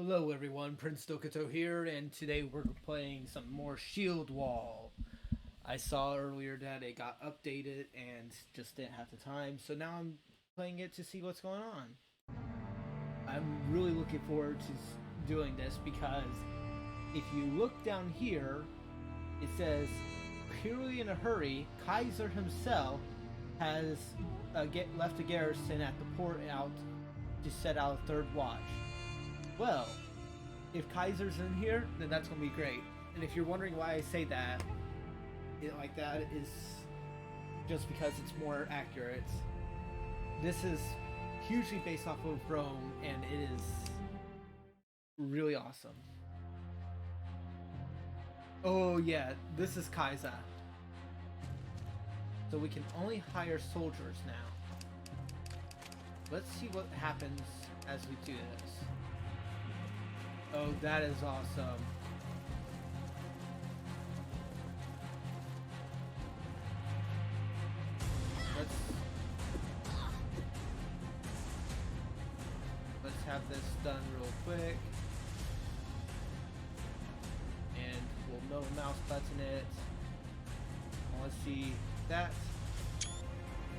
Hello everyone, Prince Dokuto here, and today we're playing some more Shield Wall. I saw earlier that it got updated and just didn't have the time, so now I'm playing it to see what's going on. I'm really looking forward to doing this because if you look down here, it says, purely in a hurry, Kaiser himself has left a garrison at the port out to set out a third watch. Well, if Kaiser's in here, then that's going to be great. And if you're wondering why I say that, like that is just because it's more accurate. This is hugely based off of Rome, and it is really awesome. Oh yeah, this is Kaiser. So we can only hire soldiers now. Let's see what happens as we do this. Oh, that is awesome. Let's have this done real quick. And we'll mouse button it. I want to see that.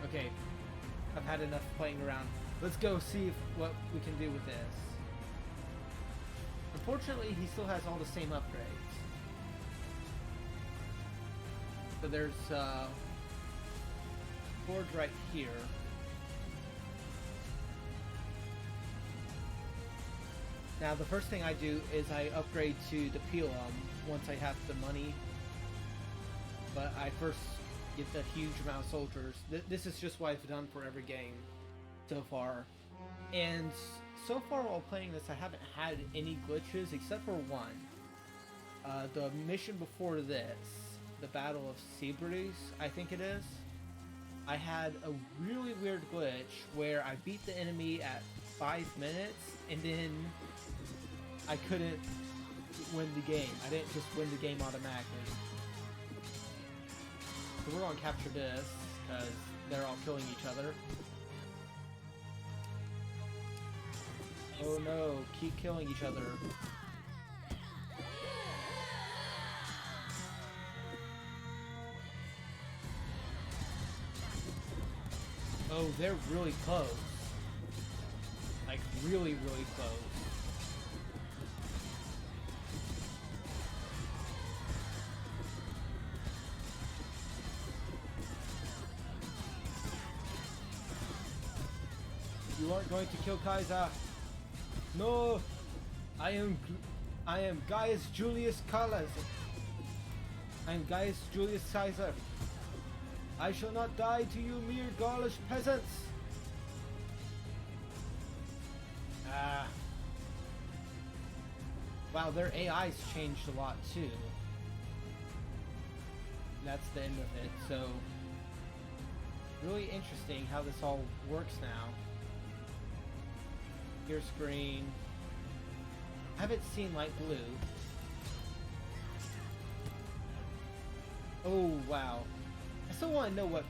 Okay, I've had enough playing around. Let's go see what we can do with this. Unfortunately, he still has all the same upgrades. So there's forge right here. Now the first thing I do is I upgrade to the Pilum once I have the money. But I first get the huge amount of soldiers. This is just what I've done for every game so far. And so far while playing this, I haven't had any glitches except for one. The mission before this, the Battle of Seabreeze, I think it is. I had a really weird glitch where I beat the enemy at 5 minutes and then I couldn't win the game. I didn't just win the game automatically. So we're gonna capture this because they're all killing each other. Oh no, keep killing each other. Oh, they're really close. Like, really, really close. You aren't going to kill Kaiser. No, I am Gaius Julius Caesar. I am Gaius Julius Caesar. I shall not die to you mere Gaulish peasants. Wow, their AI's changed a lot too. That's the end of it. So, really interesting how this all works now. Here's green. I haven't seen light blue. Oh wow. I still want to know what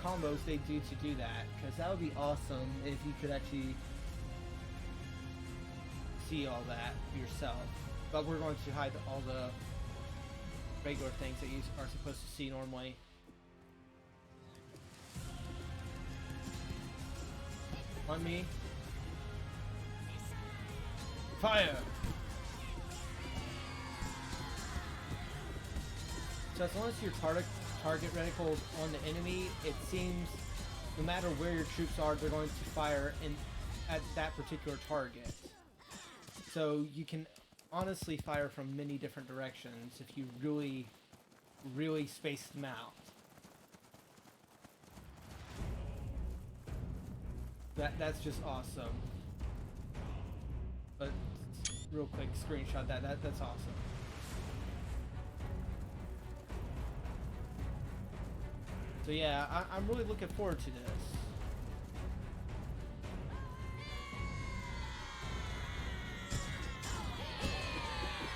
combos they do to do that, because that would be awesome if you could actually see all that yourself. But we're going to hide all the regular things that you are supposed to see normally. On me. Fire! So as long as your target reticle is on the enemy, it seems no matter where your troops are, they're going to fire at that particular target. So you can honestly fire from many different directions if you really, really space them out. That's just awesome. But real quick, screenshot that's awesome. So yeah, I'm really looking forward to this.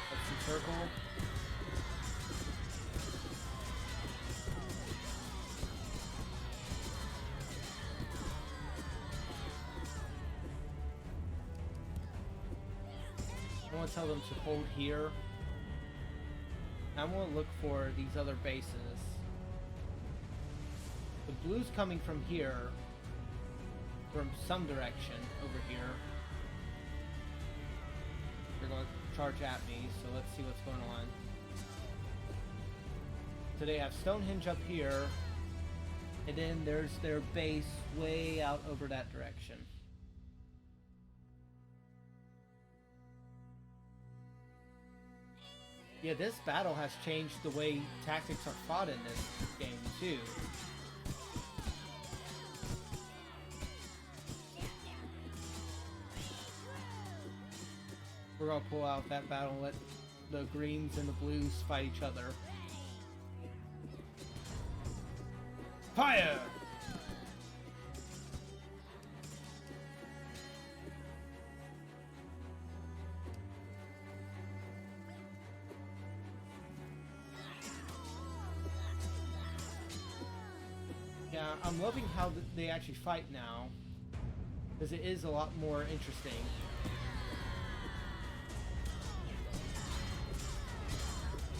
Let's circle. I want to tell them to hold here. I want to look for these other bases. The blue's coming from here, from some direction over here. They're going to charge at me, so let's see what's going on. So they have Stonehenge up here, and then there's their base way out over that direction. Yeah, this battle has changed the way tactics are fought in this game, too. We're gonna pull out that battle and let the greens and the blues fight each other. Fire! Yeah, I'm loving how they actually fight now, because it is a lot more interesting.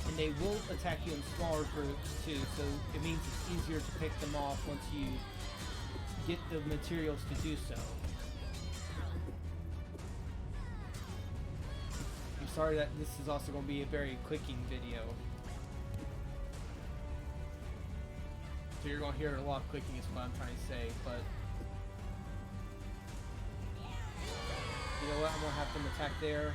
And they will attack you in smaller groups too, so it means it's easier to pick them off once you get the materials to do so. I'm sorry that this is also going to be a very clicking video. So you're going to hear a lot of clicking is what I'm trying to say, but you know what, I'm going to have them attack there.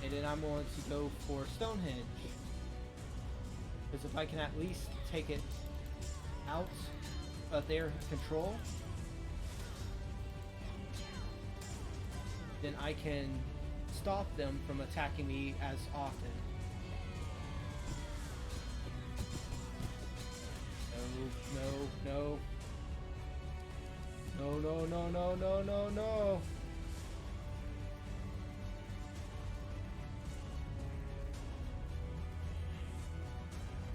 And then I'm going to go for Stonehenge. Because if I can at least take it out of their control, then I can stop them from attacking me as often. No. No.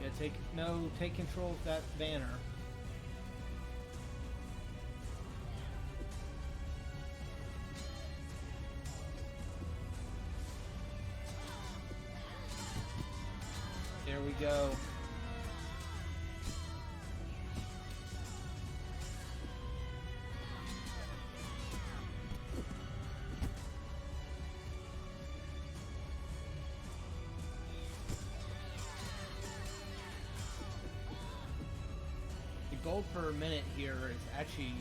Yeah, take control of that banner. There we go. Gold per minute here is actually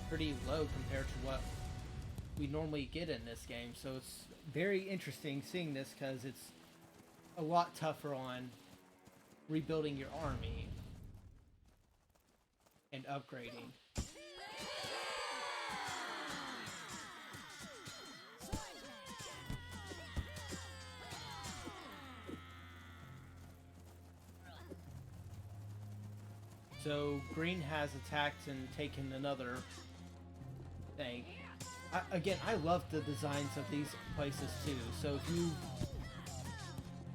pretty low compared to what we normally get in this game, so it's very interesting seeing this because it's a lot tougher on rebuilding your army and upgrading. So green has attacked and taken another thing. Again, I love the designs of these places too. So if you,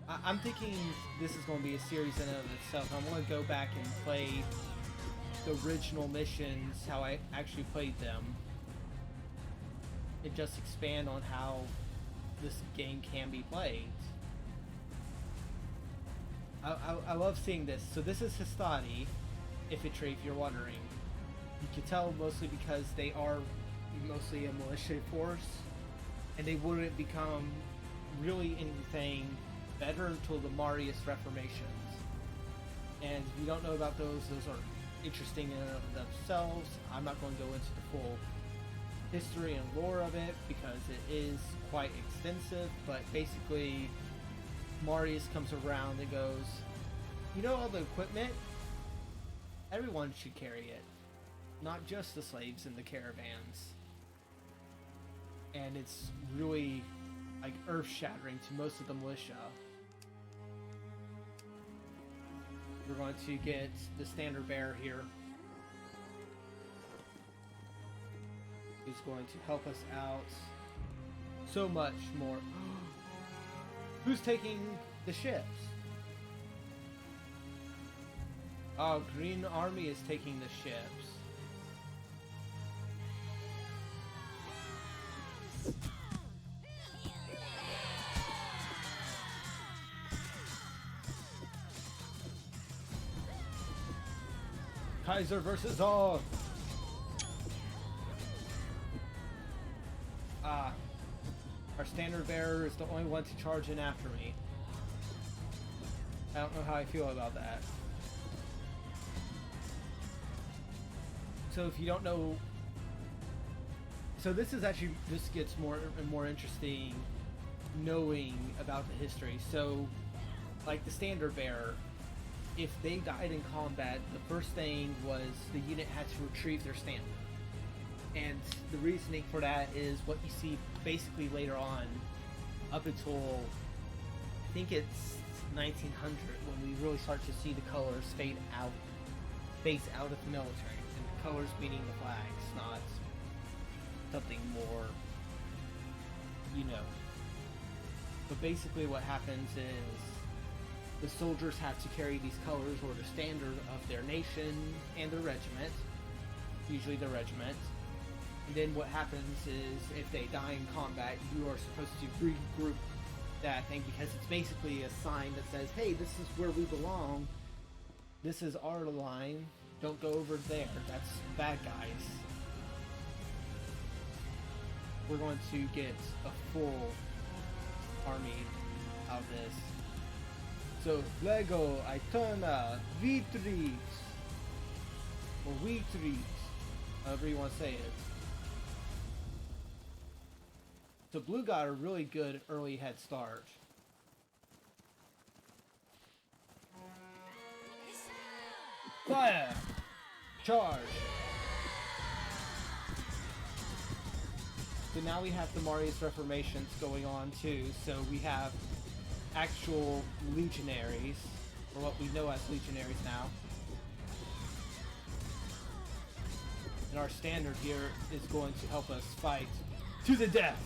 I'm thinking this is going to be a series in and of itself. I want to go back and play the original missions, how I actually played them, and just expand on how this game can be played. I love seeing this. So this is Hastati infantry, if you're wondering. You can tell mostly because they are mostly a militia force, and they wouldn't become really anything better until the Marius reformations. And if you don't know about those are interesting in and of themselves. I'm not going to go into the full history and lore of it because it is quite extensive, but basically Marius comes around and goes, you know, all the equipment, everyone should carry it, not just the slaves in the caravans. And it's really like earth-shattering to most of the militia. We're going to get the standard bearer here, who's going to help us out so much more. Who's taking the ships? Oh, Green Army is taking the ships. Kaiser versus all. Our standard bearer is the only one to charge in after me. I don't know how I feel about that. So if you don't know, so this is actually, this gets more and more interesting knowing about the history. So like the standard bearer, if they died in combat, the first thing was the unit had to retrieve their standard. And the reasoning for that is what you see basically later on, up until I think it's 1900, when we really start to see the colors phase out of the military. And the colors meaning the flags, not something more, you know. But basically what happens is the soldiers have to carry these colors, or the standard of their nation and their regiment, usually the regiment. And then what happens is, if they die in combat, you are supposed to regroup that thing, because it's basically a sign that says, hey, this is where we belong. This is our line. Don't go over there. That's bad guys. We're going to get a full army out of this. So, Lego, AETERNA, VICTRIX, or VICTRIX, however you want to say it. So Blue got a really good early head start. Fire! Charge! So now we have the Marius Reformations going on too. So we have actual legionaries, or what we know as legionaries now. And our standard here is going to help us fight to the death.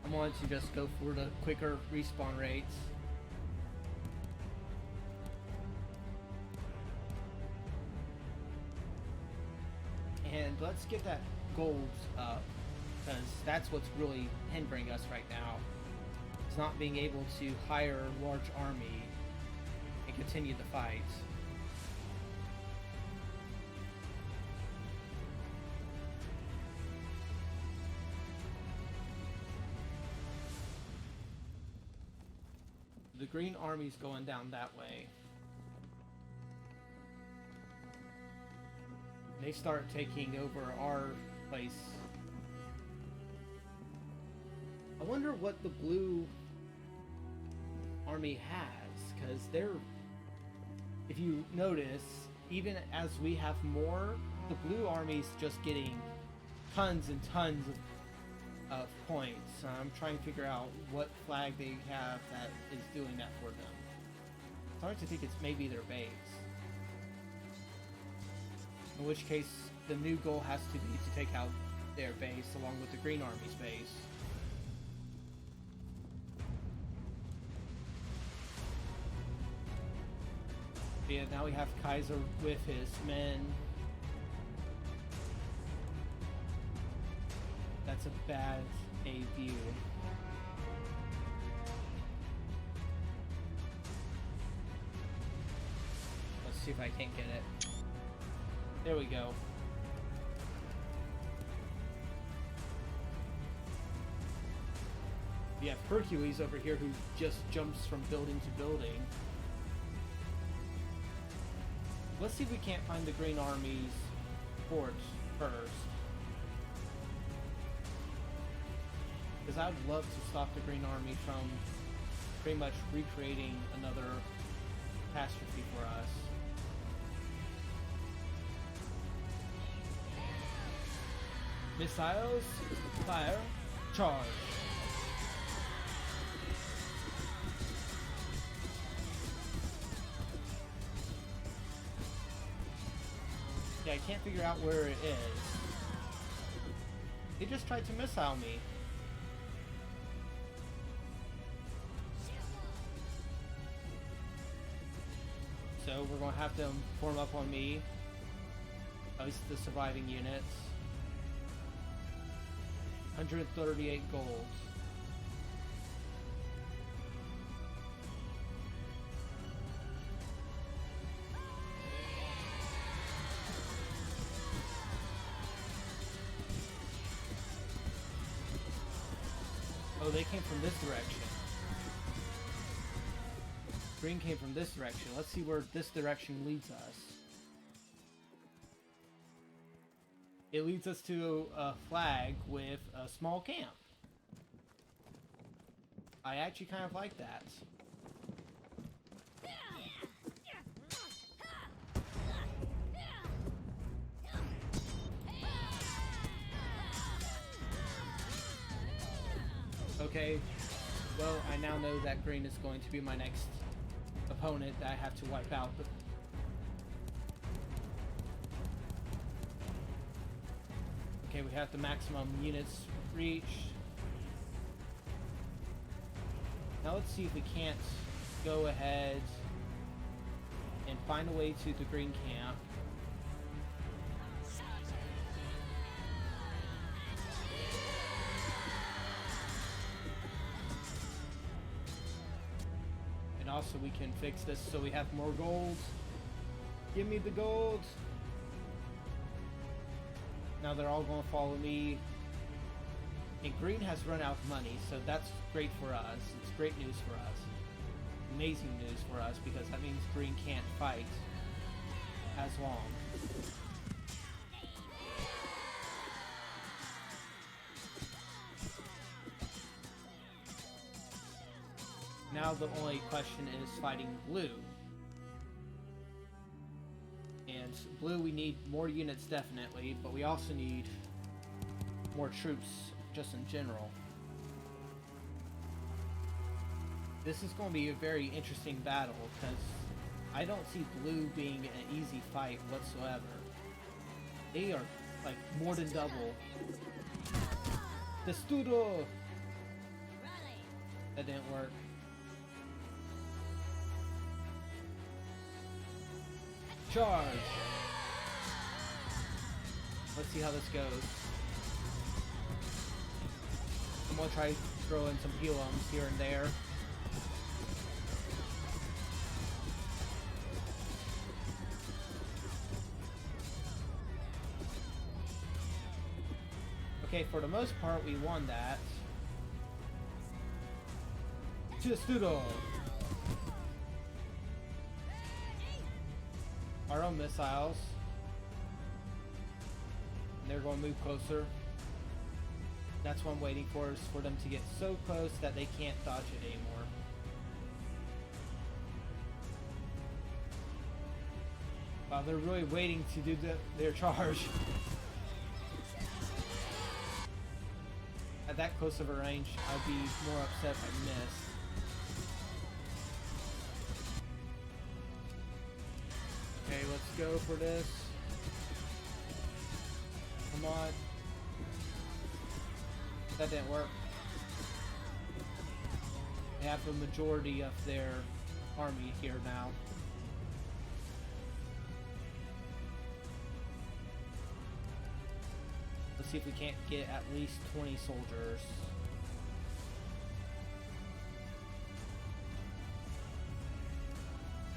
I'm going to just go for the quicker respawn rates. And let's get that gold up, because that's what's really hindering us right now. It's not being able to hire a large army and continue the fight. The green army's going down that way. They start taking over our place. I wonder what the blue army has, because they're, if you notice, even as we have more, the blue army's just getting tons and tons of points. I'm trying to figure out what flag they have that is doing that for them. It's hard to think it's maybe their base. In which case, the new goal has to be to take out their base along with the Green Army's base. Yeah, now we have Kaiser with his men. That's a bad A view. Let's see if I can't get it. There we go. We have Hercules over here who just jumps from building to building. Let's see if we can't find the Green Army's fort first. Because I would love to stop the Green Army from pretty much recreating another catastrophe for us. Missiles, fire, charge. Yeah, I can't figure out where it is. They just tried to missile me. So we're going to have them form up on me. At least the surviving units. 138 gold. Oh, they came from this direction. Green came from this direction. Let's see where this direction leads us. It leads us to a flag with a small camp. I actually kind of like that. Okay, well, I now know that green is going to be my next opponent that I have to wipe out. But okay, we have the maximum units reached. Now let's see if we can't go ahead and find a way to the green camp. And also we can fix this so we have more gold. Give me the gold. Now they're all going to follow me. And green has run out of money, so that's great for us. It's great news for us. Amazing news for us, because that means green can't fight as long. Now the only question is fighting blue. And blue, we need more units definitely, but we also need more troops just in general. This is going to be a very interesting battle, because I don't see blue being an easy fight whatsoever. They are like more than double. Testudo! That didn't work. Charge! Let's see how this goes. I'm gonna try to throw in some pilums here and there. Okay, for the most part, we won that. Testudo! Our own missiles. And they're going to move closer. That's what I'm waiting for, is for them to get so close that they can't dodge it anymore. Wow, they're really waiting to do their charge. At that close of a range, I'd be more upset if I missed. Okay, let's go for this. Come on. That didn't work. They have the majority of their army here now. Let's see if we can't get at least 20 soldiers.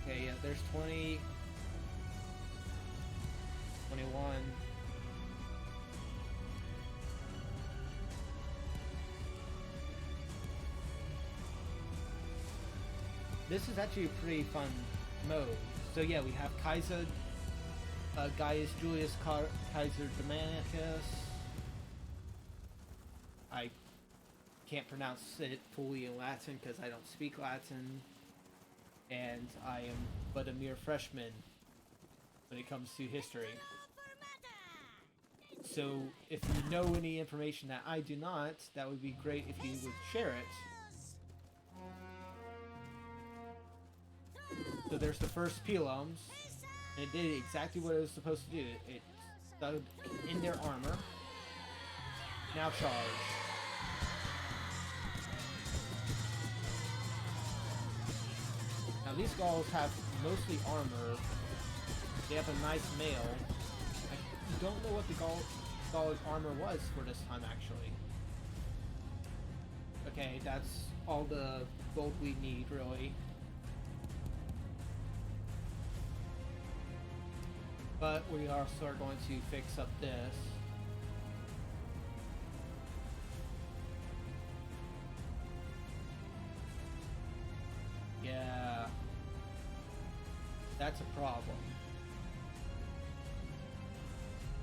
Okay, yeah, there's 20. 21. This is actually a pretty fun mode. So yeah, we have Kaiser, Gaius Julius Kaiser Germanicus. I can't pronounce it fully in Latin because I don't speak Latin, and I am but a mere freshman when it comes to history. So if you know any information that I do not, that would be great if you would share it. So there's the first pilums, and it did exactly what it was supposed to do. It stuck in their armor. Now charge. Now these Gauls have mostly armor. They have a nice mail. I don't know what the Gaul armor was for this time, actually. Okay, that's all the gold we need, really. But we also are going to fix up this. Yeah. That's a problem.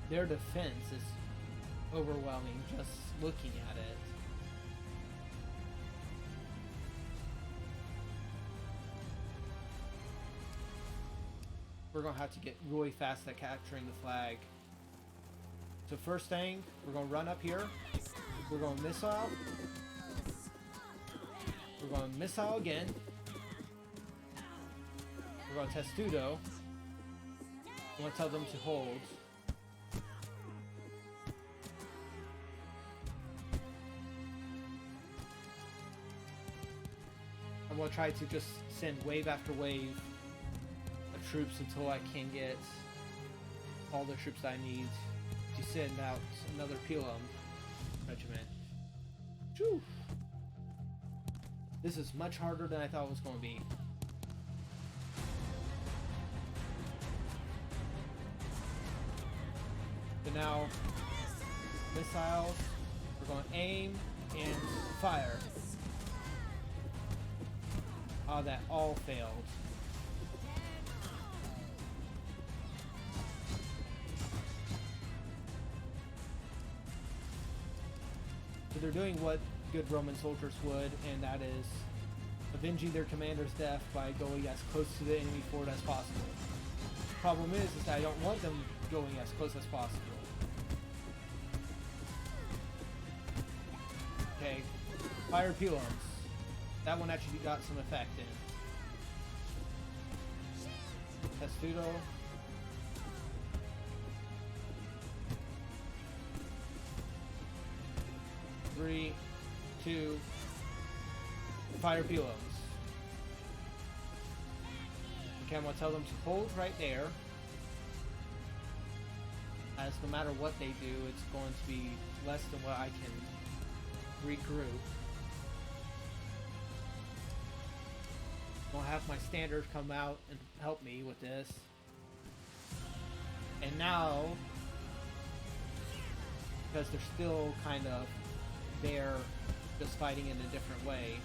Their defense is overwhelming just looking at it. We're gonna have to get really fast at capturing the flag. So first thing, we're gonna run up here. We're gonna missile. We're gonna missile again. We're gonna testudo. I'm gonna tell them to hold. I'm gonna try to just send wave after wave of troops until I can get all the troops I need to send out another Pilum regiment. Whew. This is much harder than I thought it was going to be. So now, missiles, we're going to aim and fire. Oh, that all failed. So they're doing what good Roman soldiers would, and that is avenging their commander's death by going as close to the enemy fort as possible. The problem is that I don't want them going as close as possible. Okay, fire Pilums. That one actually got some effect in. Testudo. Three, two, fire Pilums. Okay, I'm gonna tell them to hold right there. As no matter what they do, it's going to be less than what I can regroup. I'll have my standard come out and help me with this. And now, because they're still kind of there, just fighting in a different way.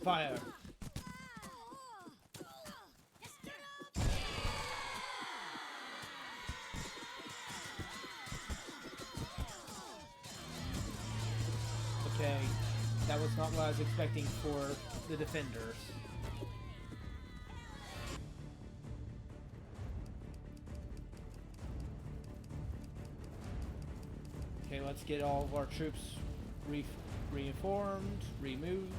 Fire! Okay, that was not what I was expecting for the defenders. Okay, let's get all of our troops reinformed, removed,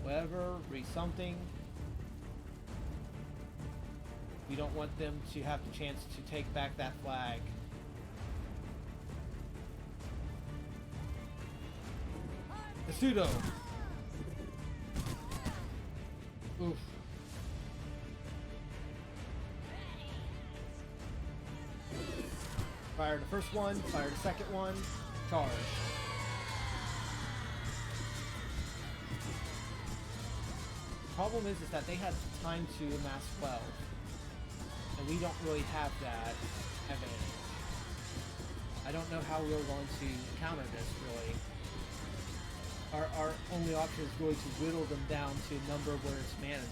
whatever, re-something. We don't want them to have the chance to take back that flag. Pseudo. Oof. Fire the first one, fire the second one, charge. The problem is that they had time to amass 12. And we don't really have that evidence. I don't know how we're going to counter this, really. Our only option is really to whittle them down to a number where it's manageable.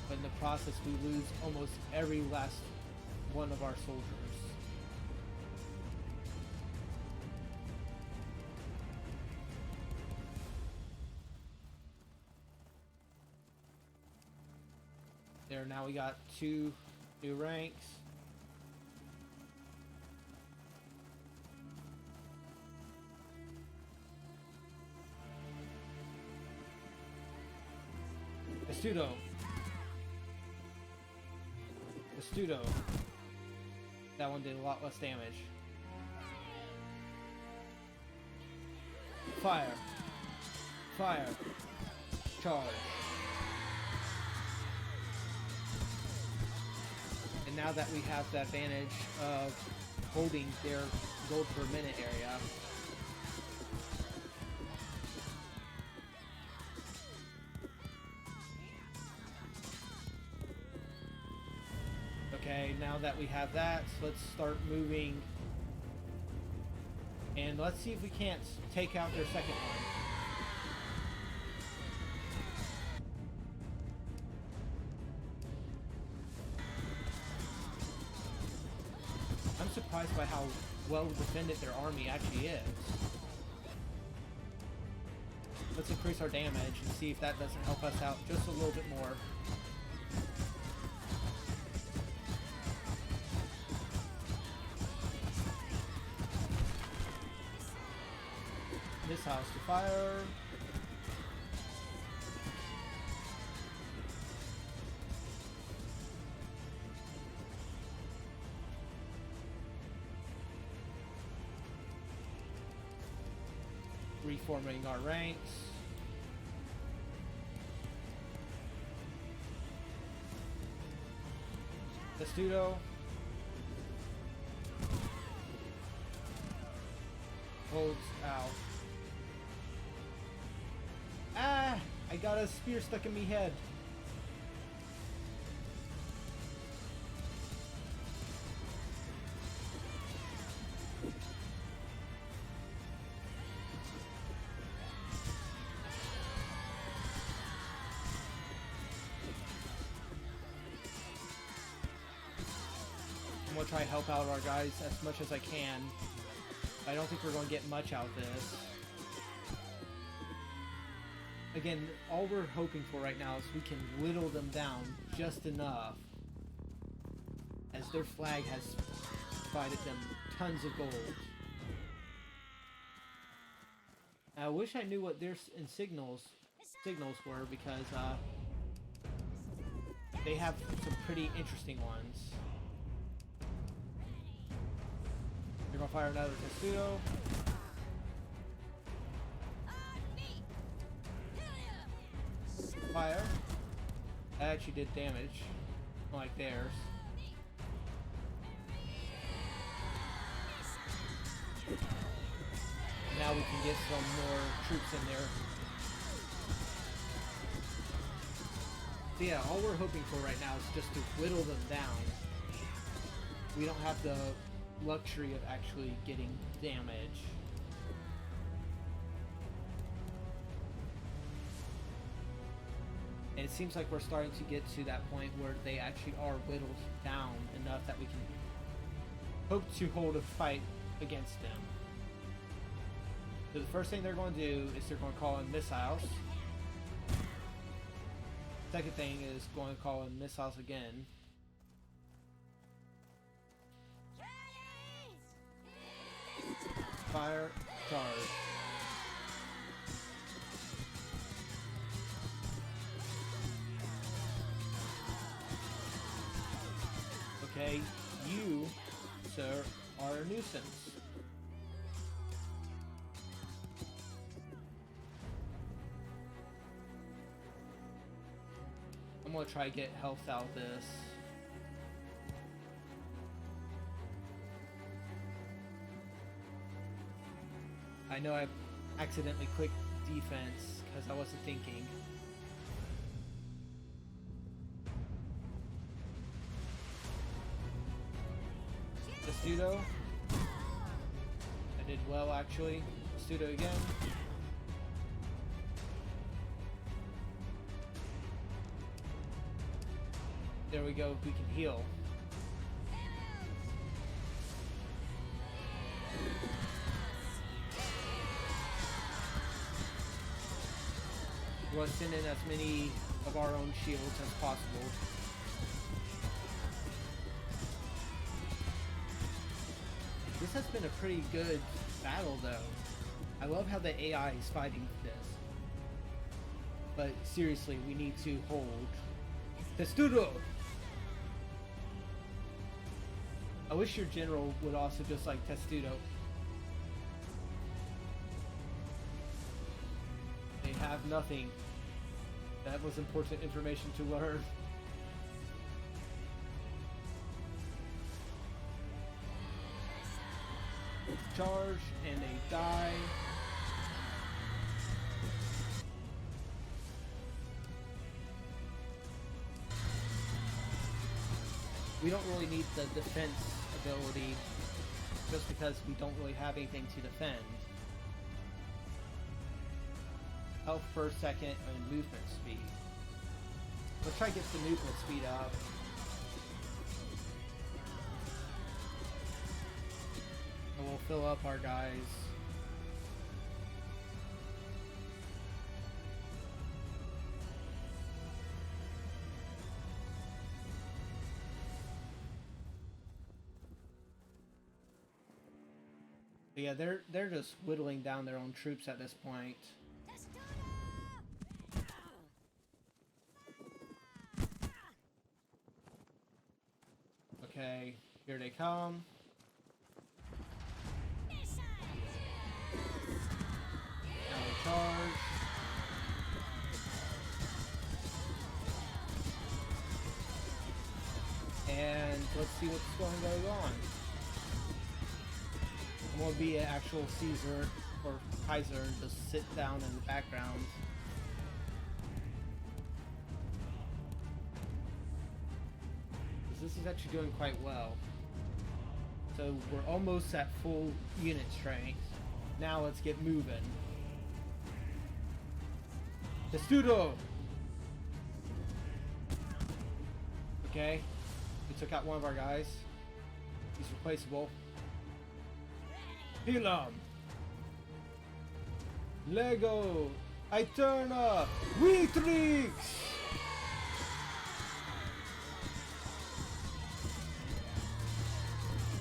But in the process, we lose almost every last one of our soldiers. There, now we got 2 new ranks. Pseudo. Pseudo. That one did a lot less damage. Fire. Fire. charge. And now that we have the advantage of holding their gold per minute area, okay, now that we have that, so let's start moving. And let's see if we can't take out their second one. I'm surprised by how well defended their army actually is. Let's increase our damage and see if that doesn't help us out just a little bit more. Missiles to fire. Reforming our ranks. Testudo. Holds out. Ah! I got a spear stuck in me head. I'm gonna try to help out our guys as much as I can. I don't think we're gonna get much out of this. Again, all we're hoping for right now is we can whittle them down just enough, as their flag has provided them tons of gold. I wish I knew what their signals were, because they have some pretty interesting ones. They're gonna fire another Testudo. Fire. That actually did damage, unlike theirs. Now we can get some more troops in there. So yeah, all we're hoping for right now is just to whittle them down. We don't have the luxury of actually getting damage. And it seems like we're starting to get to that point where they actually are whittled down enough that we can hope to hold a fight against them. So the first thing they're going to do is they're going to call in missiles. Second thing is going to call in missiles again. Fire, charge. Okay, you, sir, are a nuisance. I'm gonna try to get health out of this. I know I accidentally clicked defense because I wasn't thinking. Testudo. I did well, actually. Testudo again. There we go, we can heal. We'll send in as many of our own shields as possible. This has been a pretty good battle, though. I love how the AI is fighting this. But seriously, we need to hold. Testudo! I wish your general would also just like Testudo. They have nothing. That was important information to learn. Charge, and they die. We don't really need the defense ability just because we don't really have anything to defend. Health per second and movement speed. Let's try to get the movement speed up. And we'll fill up our guys. But yeah, they're just whittling down their own troops at this point. Okay, here they come. Now they charge. And let's see what's going to go on. I'm going to be an actual Caesar or Kaiser and just sit down in the background. This is actually doing quite well. So we're almost at full unit strength. Now let's get moving. Testudo! Okay. We took out one of our guys. He's replaceable. Helam! Lego! AETERNA! VICTRIX!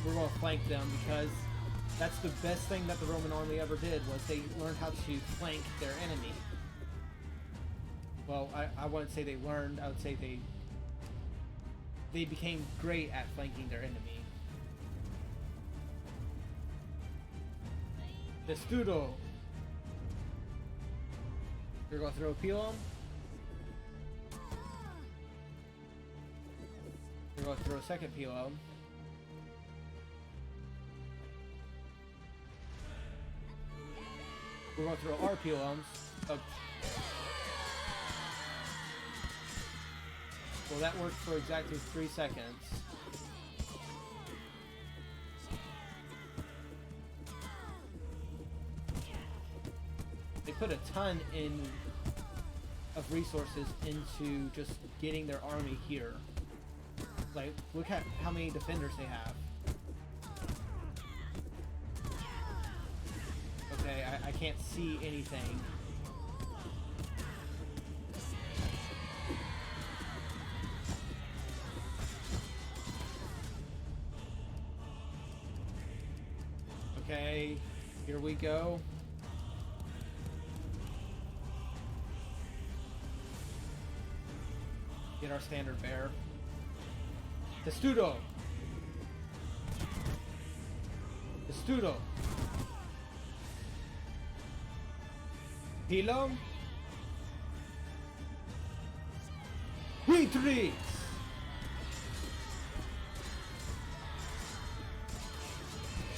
We're going to flank them because that's the best thing that the Roman army ever did, was they learned how to flank their enemy. Well, I wouldn't say they learned, I would say they became great at flanking their enemy. Testudo! You're going to throw a pilum? You're going to throw a second pilum. We're going to throw our pilums. Well, that worked for exactly 3 seconds. They put a ton of resources into just getting their army here. Like, look at how many defenders they have. Okay, I can't see anything. Okay, here we go. Get our standard bearer. Testudo! Testudo! Pilum! VICTRIX!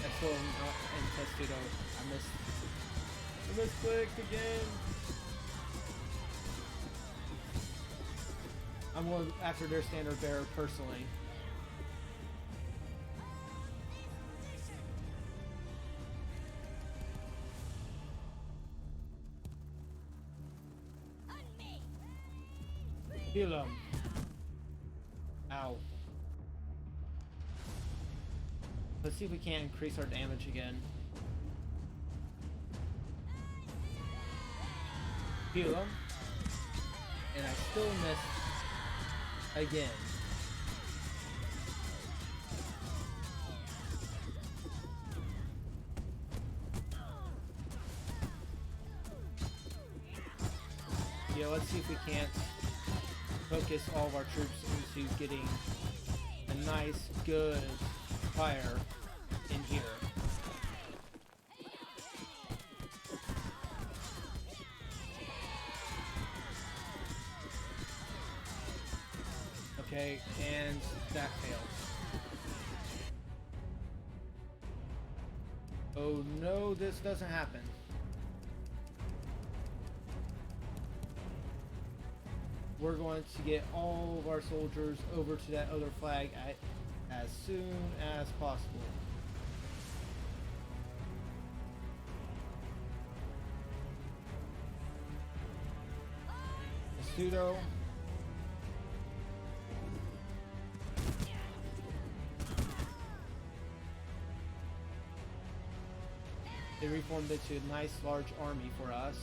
That's still not in Testudo. I misclicked again. I'm going after their standard bearer personally. Heal him. Ow. Let's see if we can't increase our damage again. Heal him. And I still missed again. Yeah, let's see if we can't focus all of our troops into getting a nice, good fire in here. Okay, and that failed. Oh no, this doesn't happen. We're going to get all of our soldiers over to that other flag as soon as possible. Pseudo. They reformed into a nice large army for us.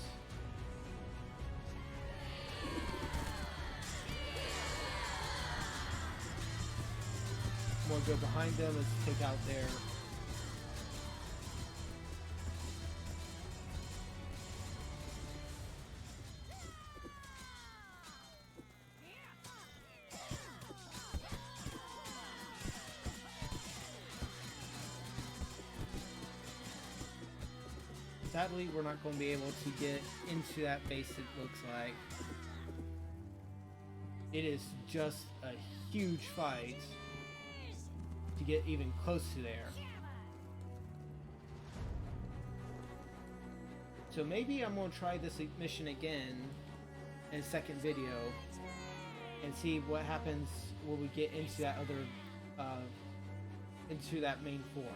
We'll go behind them and take out their sadly, we're not going to be able to get into that base, it looks like. It is just a huge fight to get even close to there. So maybe I'm going to try this mission again in a second video and see what happens when we get into that other, into that main forge.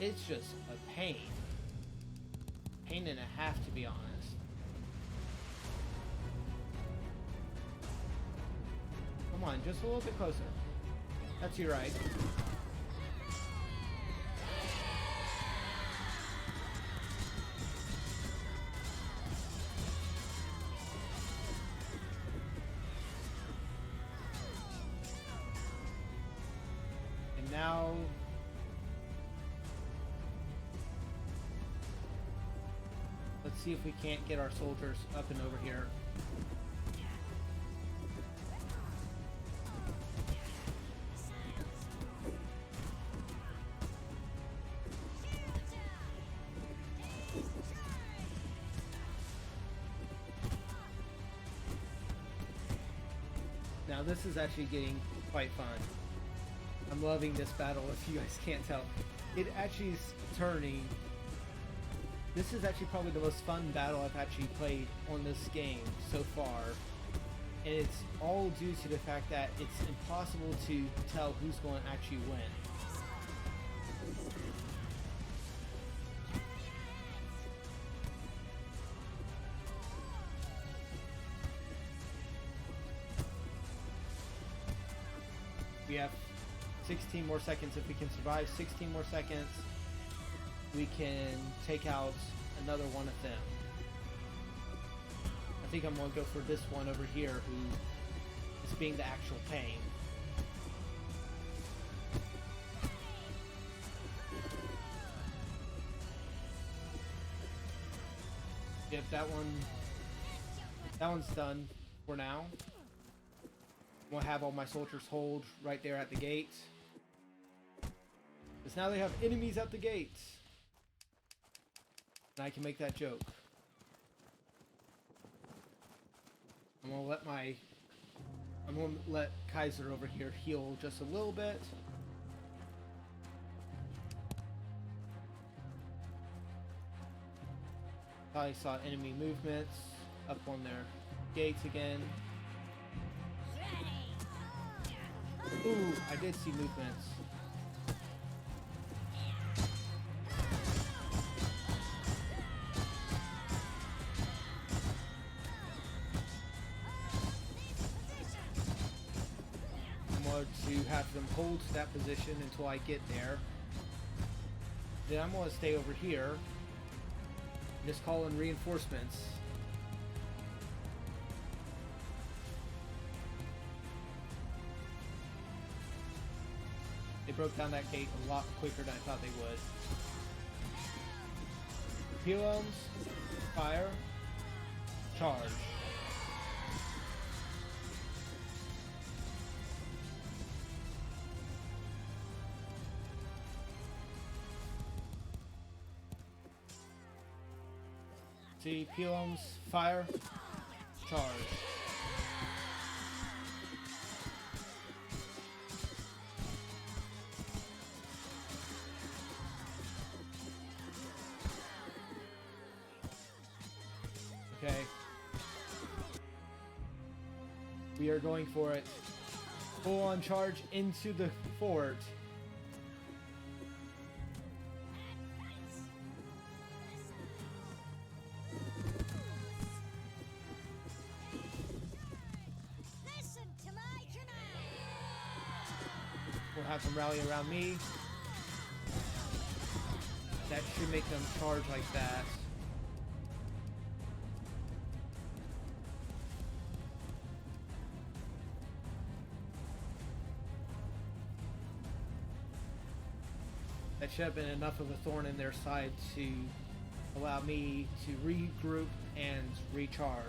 It's just a pain. Pain and a half, to be honest. Come on, just a little bit closer. That's your right. And now let's see if we can't get our soldiers up and over here. Now this is actually getting quite fun. I'm loving this battle, if you guys can't tell. It actually is turning. This is actually probably the most fun battle I've actually played on this game so far. And it's all due to the fact that it's impossible to tell who's going to actually win. We have 16 more seconds. If we can survive 16 more seconds, we can take out another one of them. I think I'm going to go for this one over here, who is being the actual pain. Yep, that one's done for now. I'm going to have all my soldiers hold right there at the gate. Because now they have enemies at the gates. And I can make that joke. I'm going to let Kaiser over here heal just a little bit. I saw enemy movements up on their gates again. Ooh, I did see movements. I'm going to have them hold to that position until I get there. Then I'm going to stay over here and just call in reinforcements. They broke down that gate a lot quicker than I thought they would. Pylons, fire, charge. See, pylons, fire, charge. We are going for it. Full on charge into the fort. Listen to my command. We'll have them rally around me. That should make them charge like that. That should have been enough of a thorn in their side to allow me to regroup and recharge.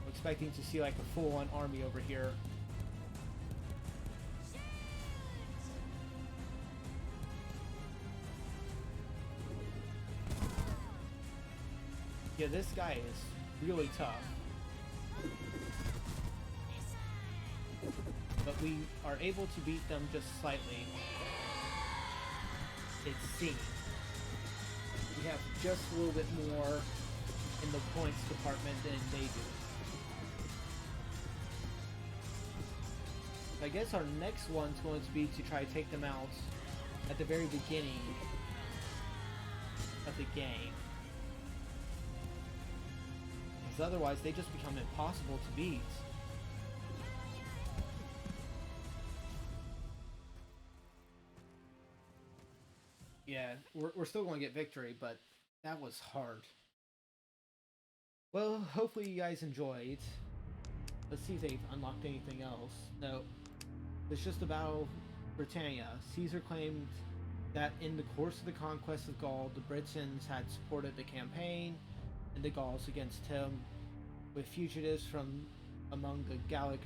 I'm expecting to see like a full-on army over here. Yeah, this guy is really tough. But we are able to beat them just slightly. It seems. We have just a little bit more in the points department than they do. I guess our next one's going to be to try to take them out at the very beginning of the game. Because otherwise they just become impossible to beat. Yeah, we're still going to get victory, but that was hard. Well, hopefully you guys enjoyed. Let's see if they've unlocked anything else. No. It's just about Britannia. Caesar claimed that in the course of the conquest of Gaul, the Britons had supported the campaign and the Gauls against him, with fugitives from among the Gallic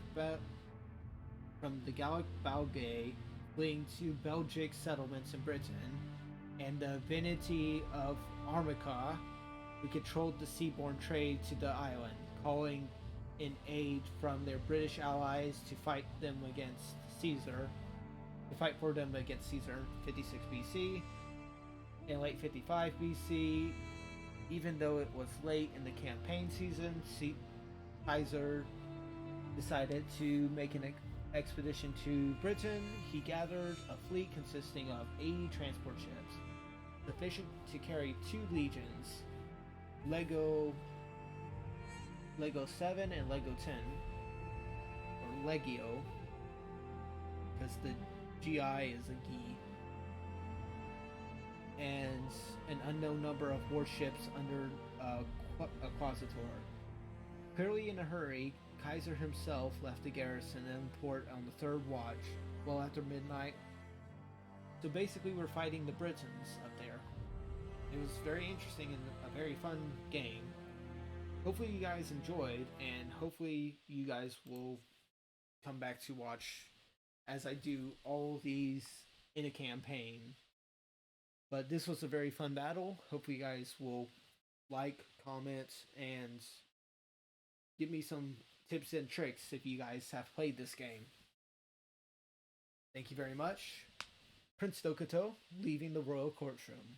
Balgae fleeing to Belgic settlements in Britain, and the Veneti of Armica, who controlled the seaborne trade to the island, calling in aid from their British allies to fight them against Caesar, in 56 BC. In late 55 BC, even though it was late in the campaign season, Caesar decided to make an expedition to Britain. He gathered a fleet consisting of 80 transport ships, sufficient to carry 2 legions, Lego 7 and Lego 10, or Legio, because the GI is a Gi, and an unknown number of warships under a Quasitor. Clearly in a hurry, Kaiser himself left the garrison in port on the 3rd watch, well after midnight. So basically we're fighting the Britons up there. It was very interesting and a very fun game. Hopefully you guys enjoyed, and hopefully you guys will come back to watch as I do all these in a campaign. But this was a very fun battle. Hopefully you guys will like, comment, and give me some tips and tricks if you guys have played this game. Thank you very much. Prince Dokuto, leaving the royal courtroom.